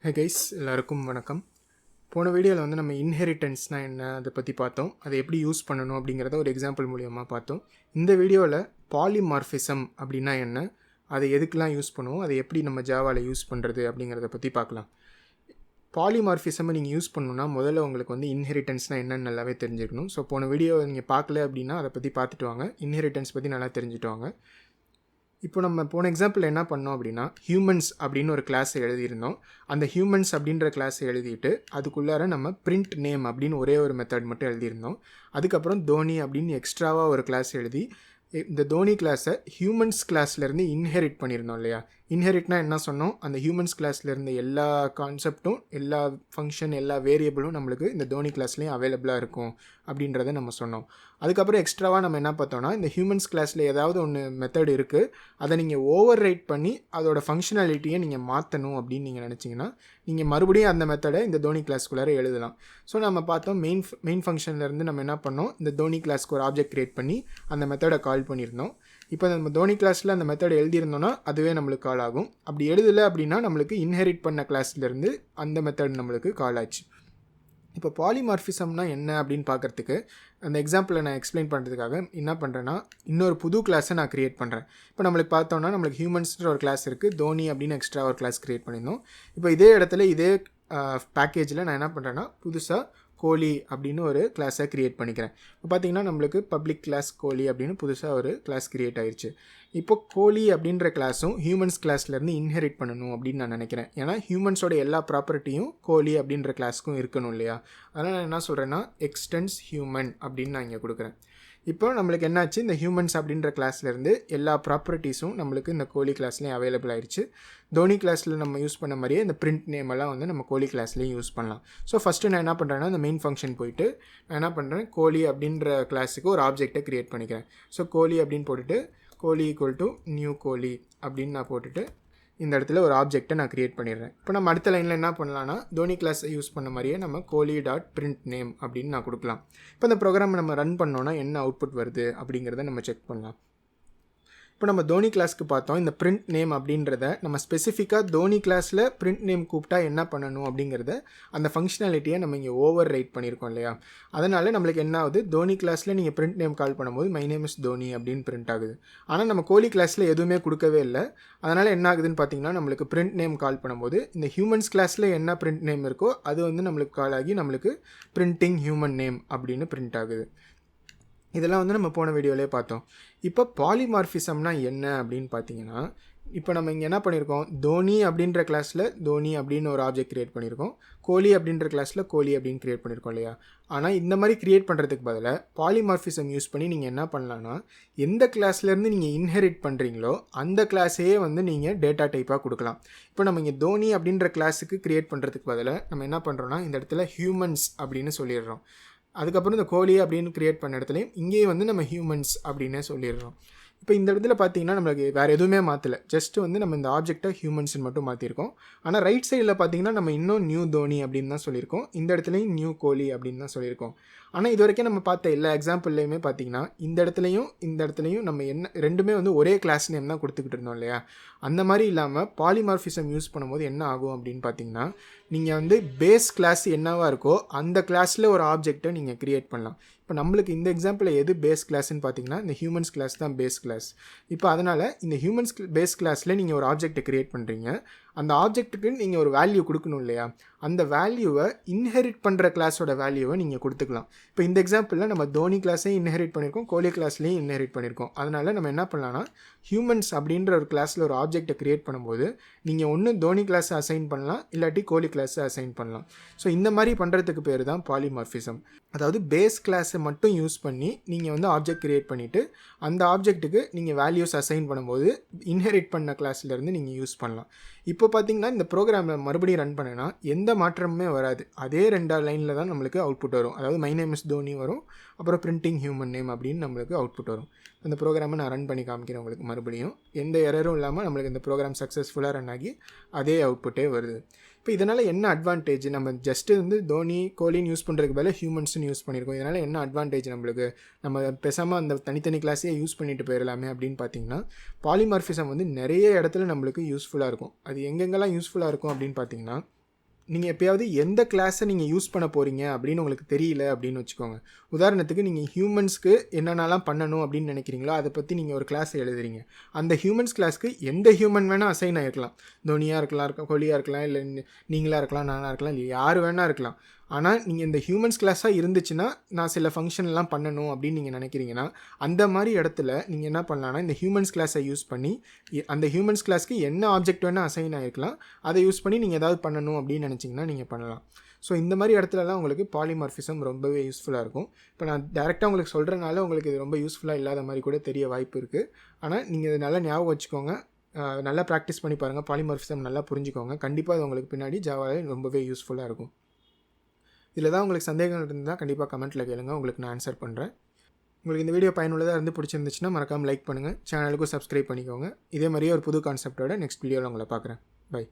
Hey guys, எல்லாருக்கும் வணக்கம். போன வீடியோவில் வந்து நம்ம இன்ஹெரிட்டன்ஸ்னால் என்ன அதை பற்றி பார்த்தோம். அதை எப்படி யூஸ் பண்ணணும் அப்படிங்கிறத ஒரு எக்ஸாம்பிள் மூலியமாக பார்த்தோம். இந்த வீடியோவில் பாலிமார்ஃபிசம் அப்படின்னா என்ன, அதை எதுக்கெலாம் யூஸ் பண்ணுவோம், அதை எப்படி நம்ம ஜாவாவில் யூஸ் பண்ணுறது அப்படிங்கிறத பற்றி பார்க்கலாம். பாலிமார்ஃபிசமை நீங்கள் யூஸ் பண்ணணுன்னா முதல்ல உங்களுக்கு வந்து இன்ஹெரிட்டன்ஸ்னால் என்னென்னு நல்லாவே தெரிஞ்சுக்கணும். ஸோ போன வீடியோ நீங்கள் பார்க்கல அப்படின்னா அதை பற்றி பார்த்துட்டு வாங்க, இன்ஹெரிட்டன்ஸ் பற்றி நல்லா தெரிஞ்சுட்டு வாங்க. இப்போ நம்ம போன எக்ஸாம்பிள் என்ன பண்ணோம் அப்படின்னா, ஹியூமன்ஸ் அப்படின்னு ஒரு கிளாஸை எழுதியிருந்தோம். அந்த ஹியூமன்ஸ் அப்படின்ற கிளாஸை எழுதிட்டு அதுக்குள்ளார நம்ம பிரிண்ட் நேம் அப்படின்னு ஒரே ஒரு மெத்தட் மட்டும் எழுதியிருந்தோம். அதுக்கப்புறம் தோனி அப்படின்னு எக்ஸ்ட்ராவாக ஒரு கிளாஸ் எழுதி இந்த தோனி கிளாஸை ஹியூமன்ஸ் கிளாஸ்லேருந்து இன்ஹெரிட் பண்ணியிருந்தோம் இல்லையா. இன்ஹெரிட்னா என்ன சொன்னோம், அந்த ஹியூமன்ஸ் கிளாஸில் இருந்த எல்லா கான்செப்டும், எல்லா ஃபங்க்ஷன், எல்லா வேரியபிளும் நம்மளுக்கு இந்த தோனி கிளாஸ்லேயும் அவைலபிளாக இருக்கும் அப்படின்றத நம்ம சொன்னோம். அதுக்கப்புறம் எக்ஸ்ட்ராவாக நம்ம என்ன பார்த்தோம்னா, இந்த ஹியூமன்ஸ் கிளாஸில் ஏதாவது ஒன்று மெத்தட் இருக்குது, அதை நீங்கள் ஓவர் ரைட் பண்ணி அதோட ஃபங்க்ஷனாலிட்டியை நீங்கள் மாற்றணும் அப்படின்னு நீங்கள் நினச்சிங்கன்னா நீங்கள் மறுபடியும் அந்த மெத்தடை இந்த தோனி கிளாஸ்க்குள்ளார எழுதலாம். ஸோ நம்ம பார்த்தோம் மெயின் ஃபங்க்ஷன்லேருந்து நம்ம என்ன பண்ணோம், இந்த தோனி கிளாஸ்க்கு ஒரு ஆப்ஜெக்ட் க்ரியேட் பண்ணி அந்த மெத்தடை கால் பண்ணியிருந்தோம். இப்போ நம்ம தோனி கிளாஸில் அந்த மெத்தட் எழுதியிருந்தோன்னா அதுவே நம்மளுக்கு கால் ஆகும். அப்படி எழுதலை அப்படின்னா நம்மளுக்கு இன்ஹெரிட் பண்ண கிளாஸ்லேருந்து அந்த மெத்தட் நம்மளுக்கு கால் ஆச்சு. இப்போ பாலிமார்ஃபிசம்னா என்ன அப்படின்னு பார்க்குறதுக்கு அந்த எக்ஸாம்பிளை நான் எக்ஸ்பிளைன் பண்ணுறதுக்காக என்ன பண்ணுறேன்னா, இன்னொரு புது கிளாஸை நான் க்ரியேட் பண்ணுறேன். இப்போ நம்மளுக்கு பார்த்தோம்னா நம்மளுக்கு ஹியூமன்ஸ்ன்ற ஒரு கிளாஸ் இருக்குது, தோனி அப்படின்னு எக்ஸ்ட்ரா ஒரு கிளாஸ் க்ரியேட் பண்ணியிருந்தோம். இப்போ இதே இடத்துல இதே பேக்கேஜில் நான் என்ன பண்ணுறேன்னா, புதுசாக கோலி அப்படின்னு ஒரு கிளாஸை க்ரியேட் பண்ணிக்கிறேன். இப்போ பார்த்தீங்கன்னா நம்மளுக்கு பப்ளிக் கிளாஸ் கோலி அப்படின்னு புதுசாக ஒரு கிளாஸ் க்ரியேட் ஆயிடுச்சு. இப்போ கோலி அப்படின்ற கிளாஸும் ஹியூமன்ஸ் கிளாஸ்லேருந்து இன்ஹெரிட் பண்ணணும் அப்படின்னு நான் நினைக்கிறேன். ஏன்னா ஹியூமன்ஸோட எல்லா ப்ராப்பர்ட்டியும் கோலி அப்படின்ற கிளாஸுக்கும் இருக்கணும் இல்லையா. அதனால் நான் என்ன சொல்கிறேன்னா, எக்ஸ்டென்ஸ் ஹியூமன் அப்படின்னு நான் இங்கே கொடுக்குறேன். இப்போ நம்மளுக்கு என்னாச்சு, இந்த ஹியூமன்ஸ் அப்படின்ற கிளாஸ்லேருந்து எல்லா ப்ராப்பர்ட்டிஸும் நம்மளுக்கு இந்த கோலி கிளாஸ்லேயும் அவைலபிள் ஆயிடுச்சு. தோனி கிளாஸில் நம்ம யூஸ் பண்ண மாதிரியே இந்த பிரிண்ட் நேம் எல்லாம் வந்து நம்ம கோலி கிளாஸ்லேயும் யூஸ் பண்ணலாம். ஸோ ஃபஸ்ட்டு நான் என்ன பண்ணுறேன்னா, இந்த மெயின் ஃபங்க்ஷன் போயிட்டு நான் என்ன பண்ணுறேன், கோலி அப்படின்ற கிளாஸுக்கு ஒரு ஆப்ஜெக்டை க்ரியேட் பண்ணிக்கிறேன். ஸோ கோலி அப்படின்னு போட்டுட்டு கோலி ஈக்குவல் டு நியூ கோலி அப்படின்னு நான் போட்டுட்டு இந்த இடத்துல ஒரு ஆப்ஜெக்டை நான் க்ரியேட் பண்ணிடுறேன். இப்போ நம்ம அடுத்த லைனில் என்ன பண்ணலான்னா, தோனி கிளாஸை யூஸ் பண்ண மாதிரியே நம்ம கோலி டாட் பிரிண்ட் நேம் அப்படின்னு நான் கொடுக்கலாம். இப்போ இந்த ப்ரோக்ராம் நம்ம ரன் பண்ணோன்னா என்ன அவுட்புட் வருது அப்படிங்கிறத நம்ம செக் பண்ணலாம். இப்போ நம்ம தோனி கிளாஸ்க்கு பார்த்தோம், இந்த பிரிண்ட் நேம் அப்படின்றத நம்ம ஸ்பெசிஃபிக்காக தோனி கிளாஸில் பிரிண்ட் நேம் கூப்பிட்டா என்ன பண்ணணும் அப்படிங்கிறத அந்த ஃபங்க்ஷனாலிட்டியை நம்ம இங்கே ஓவர் ரைட் பண்ணியிருக்கோம் இல்லையா. அதனால் நம்மளுக்கு என்ன ஆகுது, தோனி கிளாஸில் நீங்கள் பிரிண்ட் நேம் கால் பண்ணும்போது மை நேம் இஸ் தோனி அப்படின்னு பிரிண்ட் ஆகுது. ஆனால் நம்ம கோலி கிளாஸில் எதுவுமே கொடுக்கவே இல்லை. அதனால் என்ன ஆகுதுன்னு பார்த்தீங்கன்னா, நம்மளுக்கு பிரிண்ட் நேம் கால் பண்ணும்போது இந்த ஹியூமன்ஸ் கிளாஸில் என்ன பிரிண்ட் நேம் இருக்கோ அது வந்து நம்மளுக்கு கால் ஆகி நம்மளுக்கு பிரிண்டிங் ஹியூமன் நேம் அப்படின்னு பிரிண்ட் ஆகுது. இதெல்லாம் வந்து நம்ம போன வீடியோவிலே பார்த்தோம். இப்போ பாலிமார்ஃபிசம்னா என்ன அப்படின்னு பார்த்தீங்கன்னா, இப்போ நம்ம இங்கே என்ன பண்ணியிருக்கோம், தோனி அப்படின்ற கிளாஸில் தோனி அப்படின்னு ஒரு ஆப்ஜெக்ட் க்ரியேட் பண்ணியிருக்கோம், கோலி அப்படின்ற கிளாஸில் கோலி அப்படின்னு க்ரியேட் பண்ணியிருக்கோம் இல்லையா. ஆனால் இந்த மாதிரி க்ரியேட் பண்ணுறதுக்கு பதிலாக பாலிமார்ஃபிசம் யூஸ் பண்ணி நீங்கள் என்ன பண்ணலான்னா, எந்த கிளாஸ்லேருந்து நீங்கள் இன்ஹெரிட் பண்ணுறீங்களோ அந்த கிளாஸையே வந்து நீங்கள் டேட்டா டைப்பாக கொடுக்கலாம். இப்போ நம்ம இங்கே தோனி அப்படின்ற கிளாஸுக்கு க்ரியேட் பண்ணுறதுக்கு பதிலாக நம்ம என்ன பண்ணுறோன்னா, இந்த இடத்துல ஹியூமன்ஸ் அப்படின்னு சொல்லிடுறோம். அதுக்கப்புறம் இந்த கோலி அப்படின்னு க்ரியேட் பண்ண இடத்துலையும் இங்கேயும் வந்து நம்ம ஹியூமன்ஸ் அப்படின்னே சொல்லிடுறோம். இப்போ இந்த இடத்துல பார்த்தீங்கன்னா நம்மளுக்கு வேறு எதுவுமே மாற்றலை, ஜஸ்ட்டு வந்து நம்ம இந்த ஆப்ஜெக்டை ஹியூமன்ஸ்னு மட்டும் மாற்றிருக்கோம். ஆனால் ரைட் சைடில் பார்த்தீங்கன்னா நம்ம இன்னும் நியூ தோனி அப்படின்னு தான் சொல்லியிருக்கோம், இந்த இடத்துலையும் நியூ கோலி அப்படின்னு தான் சொல்லியிருக்கோம். ஆனால் இது வரைக்கும் நம்ம பார்த்த எல்லா எக்ஸாம்பிள்லையுமே பார்த்தீங்கன்னா இந்த இடத்துலையும் நம்ம என்ன ரெண்டுமே வந்து ஒரே கிளாஸ் நேம் தான் கொடுத்துக்கிட்டு இருந்தோம் இல்லையா. அந்த மாதிரி இல்லாமல் பாலிமார்ஃபிசம் யூஸ் பண்ணும்போது என்ன ஆகும் அப்படின்னு பார்த்தீங்கன்னா, நீங்கள் வந்து பேஸ் கிளாஸ் என்னவாக இருக்கோ அந்த கிளாஸில் ஒரு ஆப்ஜெக்டை நீங்கள் க்ரியேட் பண்ணலாம். இப்போ நம்மளுக்கு இந்த எக்ஸாம்பிளில் எது பேஸ் கிளாஸ்ன்னு பார்த்தீங்கன்னா, இந்த ஹியூமன்ஸ் கிளாஸ் தான் பேஸ் கிளாஸ். இப்போ அதனால் இந்த ஹியூமன்ஸ் பேஸ் கிளாஸில் நீங்கள் ஒரு ஆப்ஜெக்டை க்ரியேட் பண்ணுறீங்க, அந்த ஆப்ஜெக்ட்டுக்கு நீங்கள் ஒரு வேல்யூ கொடுக்கணும் இல்லையா. அந்த வேல்யூவை இன்ஹெரிட் பண்ணுற கிளாஸோட வேல்யூவை நீங்கள் கொடுத்துக்கலாம். இப்போ இந்த எக்ஸாம்பிளில் நம்ம தோனி கிளாஸையும் இன்ஹெரிட் பண்ணியிருக்கோம், கோலி கிளாஸ்லேயும் இன்ஹெரிட் பண்ணியிருக்கோம். அதனால் நம்ம என்ன பண்ணலாம்னா, ஹியூமன்ஸ் அப்படின்ற ஒரு கிளாஸில் ஒரு ஆப்ஜெக்டை க்ரியேட் பண்ணும்போது நீங்கள் ஒன்று தோனி கிளாஸை அசைன் பண்ணலாம், இல்லாட்டி கோலி கிளாஸை அசைன் பண்ணலாம். ஸோ இந்த மாதிரி பண்ணுறதுக்கு பேர் தான் பாலிமார்ஃபிசம். அதாவது பேஸ் கிளாஸை மட்டும் யூஸ் பண்ணி நீங்கள் வந்து ஆப்ஜெக்ட் க்ரியேட் பண்ணிவிட்டு அந்த ஆப்ஜெக்ட்டுக்கு நீங்கள் வேல்யூஸ் அசைன் பண்ணும்போது இன்ஹெரிட் பண்ண கிளாஸ்லேருந்து நீங்கள் யூஸ் பண்ணலாம். இப்போ பார்த்தீங்கன்னா இந்த ப்ரோக்ராமில் மறுபடியும் ரன் பண்ணினா எந்த மாற்றமுமே வராது, அதே 2 லைனில் தான் நம்மளுக்கு அவுட்புட் வரும். அதாவது மை நேம் இஸ் தோனி வரும், அப்புறம் பிரிண்டிங் ஹியூமன் நேம் அப்படின்னு நம்மளுக்கு அவுட்புட் வரும். இந்த ப்ரோக்ராமை நான் ரன் பண்ணி காமிக்கிறேன் உங்களுக்கு மறுபடியும். எந்த எரரும் இல்லாமல் நம்மளுக்கு இந்த ப்ரோக்ராம் சக்ஸஸ்ஃபுல்லாக ரன் ஆகி அதே அவுட்புட்டே வருது. இப்போ இதனால் என்ன அட்வான்டேஜ், நம்ம ஜஸ்ட்டு வந்து தோனி கோலின்னு யூஸ் பண்ணுறதுக்கு பதிலாக ஹியூமன்ஸ்னு யூஸ் பண்ணியிருக்கோம். இதனால் என்ன அட்வான்டேஜ் நம்மளுக்கு, நம்ம பேசாமல் அந்த தனித்தனி கிளாஸையே யூஸ் பண்ணிட்டு போயிடலாமே அப்படின்னு பார்த்தீங்கன்னா, பாலிமார்ஃபிசம் வந்து நிறைய இடத்துல நம்மளுக்கு யூஸ்ஃபுல்லாக இருக்கும். அது எங்கெங்கெல்லாம் யூஸ்ஃபுல்லாக இருக்கும் அப்படின்னு பார்த்தீங்கன்னா, நீங்கள் எப்போயாவது எந்த கிளாஸை நீங்கள் யூஸ் பண்ண போகிறீங்க அப்படின்னு உங்களுக்கு தெரியல அப்படின்னு வச்சுக்கோங்க. உதாரணத்துக்கு நீங்கள் ஹியூமன்ஸ்க்கு என்னென்னலாம் பண்ணணும் அப்படின்னு நினைக்கிறீங்களோ அதை பற்றி நீங்கள் ஒரு கிளாஸ் எழுதுறீங்க. அந்த ஹியூமன்ஸ் கிளாஸ்க்கு எந்த ஹியூமன் வேணால் அசைன் ஆகிருக்கலாம். தோனியாக இருக்கலாம், கோலியாக இருக்கலாம், இல்லை நீங்களாக இருக்கலாம், நானாக இருக்கலாம், இல்லை யார் வேணால் இருக்கலாம். ஆனால் நீங்கள் இந்த ஹியூமன்ஸ் கிளாஸாக இருந்துச்சுன்னா நான் சில ஃபங்க்ஷன்லாம் பண்ணணும் அப்படின்னு நீங்கள் நினைக்கிறீங்கன்னா அந்த மாதிரி இடத்துல நீங்கள் என்ன பண்ணலான்னா இந்த ஹியூமன்ஸ் கிளாஸை யூஸ் பண்ணி அந்த ஹியூமன்ஸ் கிளாஸ்க்கு என்ன ஆப்ஜெக்ட் வேணால் அசைன் ஆகிருக்கலாம், அதை யூஸ் பண்ணி நீங்கள் ஏதாவது பண்ணணும் அப்படின்னு நினச்சிங்கன்னா நீங்கள் பண்ணலாம். ஸோ இந்த மாதிரி இடத்துலலாம் உங்களுக்கு பாலிமார்ஃபிசம் ரொம்பவே யூஸ்ஃபுல்லாக இருக்கும். இப்போ நான் டேரெக்டாக உங்களுக்கு சொல்கிறனால உங்களுக்கு இது ரொம்ப யூஸ்ஃபுல்லாக இல்லாத மாதிரி கூட தெரிய வாய்ப்பு இருக்குது. ஆனால் நீங்கள் இதை நல்லா ஞாபகம் வச்சுக்கோங்க, நல்லா ப்ராக்டிஸ் பண்ணி பாருங்கள், பாலிமார்ஃபிசம் நல்லா புரிஞ்சுக்கோங்க. கண்டிப்பாக அது உங்களுக்கு பின்னாடி ஜாவாவில் ரொம்பவே யூஸ்ஃபுல்லாக இருக்கும். இதில் தான் உங்களுக்கு சந்தேகம் இருந்தால் கண்டிப்பாக கமெண்ட்டில் கேளுங்க, உங்களுக்கு நான் ஆன்சர் பண்ணுறேன். உங்களுக்கு இந்த வீடியோ பயனுள்ளதாக இருந்து பிடிச்சிருந்துச்சுன்னா மறக்காமல் லைக் பண்ணுங்கள், சேனலுக்கும் சப்ஸ்கிரைப் பண்ணிக்கோங்க. இதே மாதிரியே ஒரு புது கான்செப்டோட நெக்ஸ்ட் வீடியோவில் உங்களை பார்க்குறேன். பை.